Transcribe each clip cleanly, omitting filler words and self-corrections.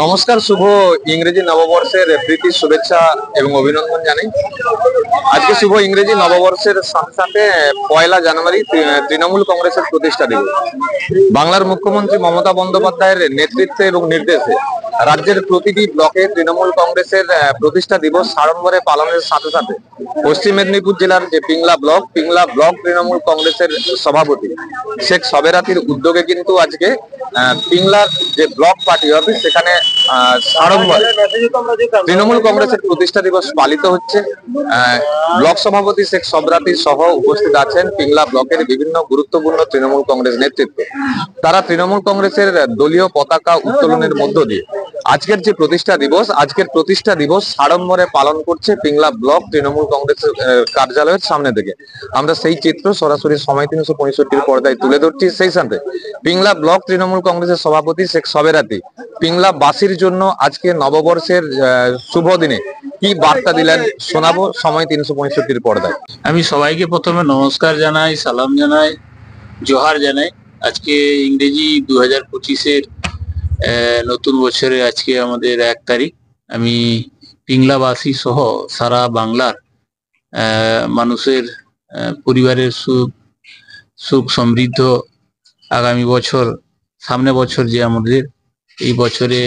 নমস্কার, শুভ ইংরেজি নববর্ষের প্রীতি শুভেচ্ছা এবং অভিনন্দন জানাই। আজকে শুভ ইংরেজি নববর্ষের সাথে সাথে 1লা জানুয়ারি তৃণমূল কংগ্রেসের প্রতিষ্ঠা দিবস। বাংলার মুখ্যমন্ত্রী মমতা বন্দ্যোপাধ্যায়ের নেতৃত্বে এবং নির্দেশে রাজ্যের প্রতিটি ব্লকে তৃণমূল কংগ্রেসের প্রতিষ্ঠা দিবস সাড়ম্বরে পালনের সাথে সাথে পশ্চিম মেদিনীপুর জেলার যে পিংলা ব্লক তৃণমূল কংগ্রেসের সভাপতি শেখ সবেরাতির উদ্যোগে কিন্তু আজকে পিংলার যে ব্লক পার্টি অফিস সেখানে সাড়ম্বরে তৃণমূল কংগ্রেসের প্রতিষ্ঠা দিবস পালিত হচ্ছে। ব্লক সভাপতি শেখ সবরাতি সহ উপস্থিত আছেন পিংলা ব্লকের বিভিন্ন গুরুত্বপূর্ণ তৃণমূল কংগ্রেস নেতৃত্ব। তারা তৃণমূল কংগ্রেসের দলীয় পতাকা উত্তোলনের মধ্য দিয়ে আজকের প্রতিষ্ঠা দিবস সাড়ম্বরে পালন করছে পিংলা ব্লক তৃণমূল কংগ্রেসের কার্যালয়ের সামনে থেকে। আমরা সেই চিত্র সরাসরি সময় 365 পর্দায় তুলে ধরছি। সেই সাথে পিংলা ব্লক তৃণমূল কংগ্রেসের সভাপতি শেখ সবেরাতি পিংলা বাসীর জন্য আজকে নববর্ষের শুভ দিনে কি বার্তা দিলেন শোনাবো সময় 365 পর্দায়। আমি সবাইকে প্রথমে নমস্কার জানাই, সালাম জানাই, জোহার জানাই। আজকে ইংরেজি 2025-এর নতুন বছরে আজকে আমাদের 1 তারিখ। আমি পিংলাবাসী সহ সারা বাংলার মানুষের পরিবারের সুখ সমৃদ্ধ আগামী বছর, সামনে বছর যে আমাদের এই বছরে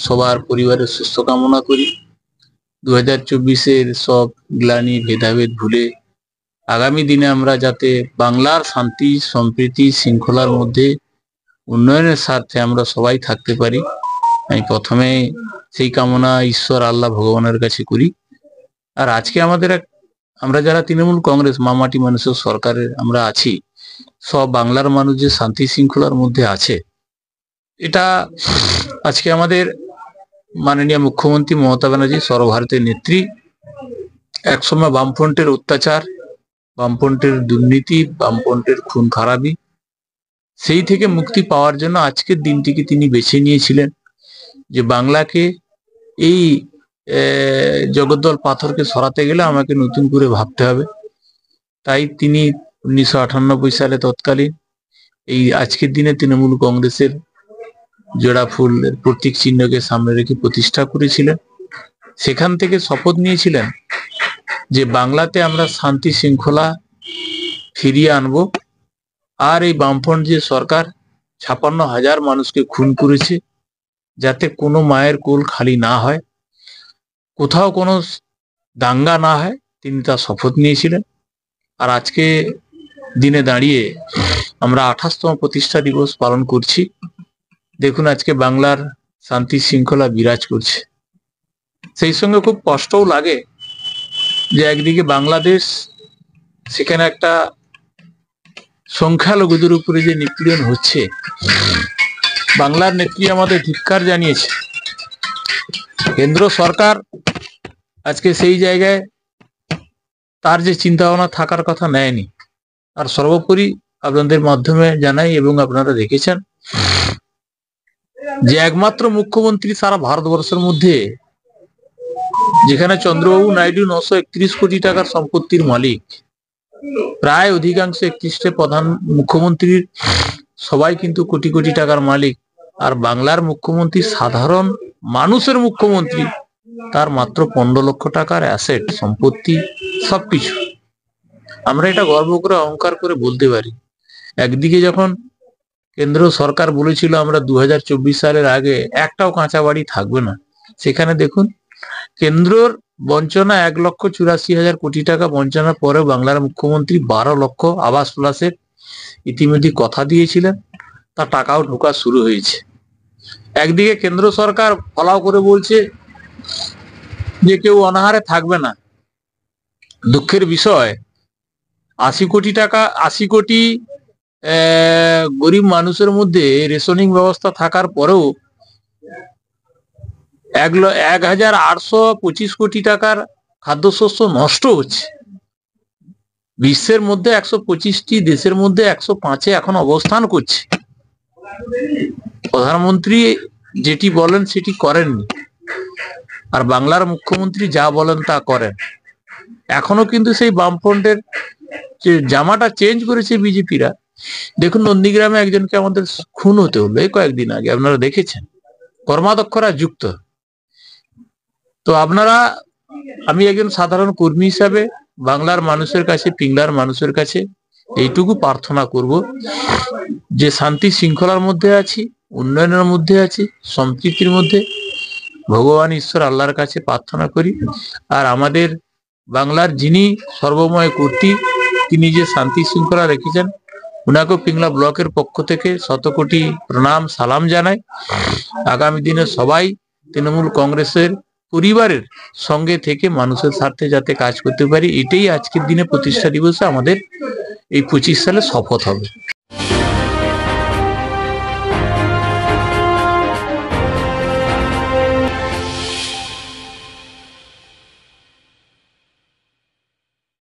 সবার পরিবারের সুস্থ কামনা করি। 2024-এর সব গ্লানি ভেদাভেদ ভুলে আগামী দিনে আমরা যাতে বাংলার শান্তি সম্প্রীতি শৃঙ্খলার মধ্যে উন্নয়নের স্বার্থে আমরা সবাই থাকতে পারি, আমি প্রথমে সেই কামনা ঈশ্বর আল্লাহ ভগবানের কাছে করি। আর আজকে আমরা যারা তৃণমূল কংগ্রেস মামাটি মানুষের সরকারের আমরা আছি, সব বাংলার মানুষ যে শান্তি শৃঙ্খলার মধ্যে আছে, এটা আজকে আমাদের মাননীয় মুখ্যমন্ত্রী মমতা ব্যানার্জি সর্বভারতীয় নেত্রী। একসময় বামফ্রন্টের অত্যাচার, বামফ্রন্টের দুর্নীতি, বামফ্রন্টের খুন খারাপি, সেই থেকে মুক্তি পাওয়ার জন্য আজকের দিনটিকে তিনি বেছে নিয়েছিলেন যে বাংলাকে এই জগদ্দল পাথরকে সরাতে গেলে আমাকে নতুন করে ভাবতে হবে। তাই তিনি 1998 সালে তৎকালীন এই আজকের দিনে তৃণমূল কংগ্রেসের জোড়া ফুলের প্রতীক চিহ্নকে সামনে রেখে প্রতিষ্ঠা করেছিলেন। সেখান থেকে শপথ নিয়েছিলেন যে বাংলাতে আমরা শান্তি শৃঙ্খলা ফিরিয়ে আনবো। আর এই বামফ্রন্ট যে সরকার 56,000 মানুষকে খুন করেছে, যাতে কোনো মায়ের কোল খালি না হয়, কোথাও কোনো দাঙ্গা না হয়, তিনি তার শপথ নিয়েছিলেন। আর আজকে দিনে দাঁড়িয়ে আমরা 28তম প্রতিষ্ঠা দিবস পালন করছি। দেখুন, আজকে বাংলার শান্তি শৃঙ্খলা বিরাজ করছে। সেই সঙ্গে খুব কষ্টও লাগে যে একদিকে বাংলাদেশ, সেখানে একটা সংখ্যালঘুদের উপরে যে নিপীড়ন হচ্ছে, বাংলার নেত্রী আমাদের ধিক্কার জানিয়েছে। কেন্দ্র সরকার আজকে সেই জায়গায় তার যে চিন্তা ভাবনা থাকার কথা নেয়নি। আর সর্বোপরি আপনাদের মাধ্যমে জানাই এবং আপনারা দেখেছেন যে একমাত্র মুখ্যমন্ত্রী সারা ভারতবর্ষের মধ্যে যেখানে চন্দ্রবাবু নাইডু 931 কোটি টাকার সম্পত্তির মালিক, প্রায় অধিকাংশ 31টে প্রধান মুখ্যমন্ত্রীর সবাই কিন্তু কোটি কোটি টাকার মালিক। আর বাংলার মুখ্যমন্ত্রী সাধারণ মানুষের মুখ্যমন্ত্রী, তার মাত্র 15 লক্ষ টাকার অ্যাসেট, সম্পত্তি, সবকিছু। আমরা এটা গর্ব করে অহংকার করে বলতে পারি। একদিকে যখন কেন্দ্র সরকার বলেছিল আমরা 2024 সালের আগে একটাও কাঁচা বাড়ি থাকবে না, সেখানে দেখুন কেন্দ্রর বঞ্চনা 1,84,000 কোটি টাকা বঞ্চনার পরে বাংলার মুখ্যমন্ত্রী 12 লক্ষ আবাস প্লাসের ইতিমধ্যে কথা দিয়েছিলেন, তার টাকাও ঢোকা শুরু হয়েছে। একদিকে কেন্দ্র সরকার ফলাও করে বলছে যে কেউ অনাহারে থাকবে না। দুঃখের বিষয়, 80 কোটি টাকা, 80 কোটি গরিব মানুষের মধ্যে রেশনিং ব্যবস্থা থাকার পরেও 1,825 কোটি টাকার খাদ্যশস্য নষ্ট হচ্ছে। বিশ্বের মধ্যে 125টি দেশের মধ্যে 105-এ এখন অবস্থান করছে। প্রধানমন্ত্রী যেটি বলেন সেটি করেননি, আর বাংলার মুখ্যমন্ত্রী যা বলেন তা করেন। এখনো কিন্তু সেই বামফ্রন্টের যে জামাটা চেঞ্জ করেছে বিজেপিরা। দেখুন, নন্দীগ্রামে একজনকে আমাদের খুন হতে হলো এই কয়েকদিন আগে, আপনারা দেখেছেন। কর্মাধ্যক্ষরা যুক্ত। তো আপনারা, আমি একজন সাধারণ কর্মী হিসাবে বাংলার মানুষের কাছে, পিংলার মানুষের কাছে এইটুকু প্রার্থনা করব যে শান্তি শৃঙ্খলার মধ্যে আছি, উন্নয়নের মধ্যে আছি, সম্প্রীতির মধ্যে ভগবান ঈশ্বর আল্লাহর কাছে প্রার্থনা করি। আর আমাদের বাংলার যিনি সর্বময় কর্ত্রী, তিনি যে শান্তি শৃঙ্খলা রেখেছেন, উনাকেও পিংলা ব্লকের পক্ষ থেকে শতকোটি প্রণাম সালাম জানাই। আগামী দিনে সবাই তৃণমূল কংগ্রেসের পরিবারের সঙ্গে থেকে মানুষের স্বার্থে যাতে কাজ করতে পারি, এটাই আজকের দিনে প্রতিষ্ঠা দিবসে আমাদের এই 25 সালে শপথ হবে।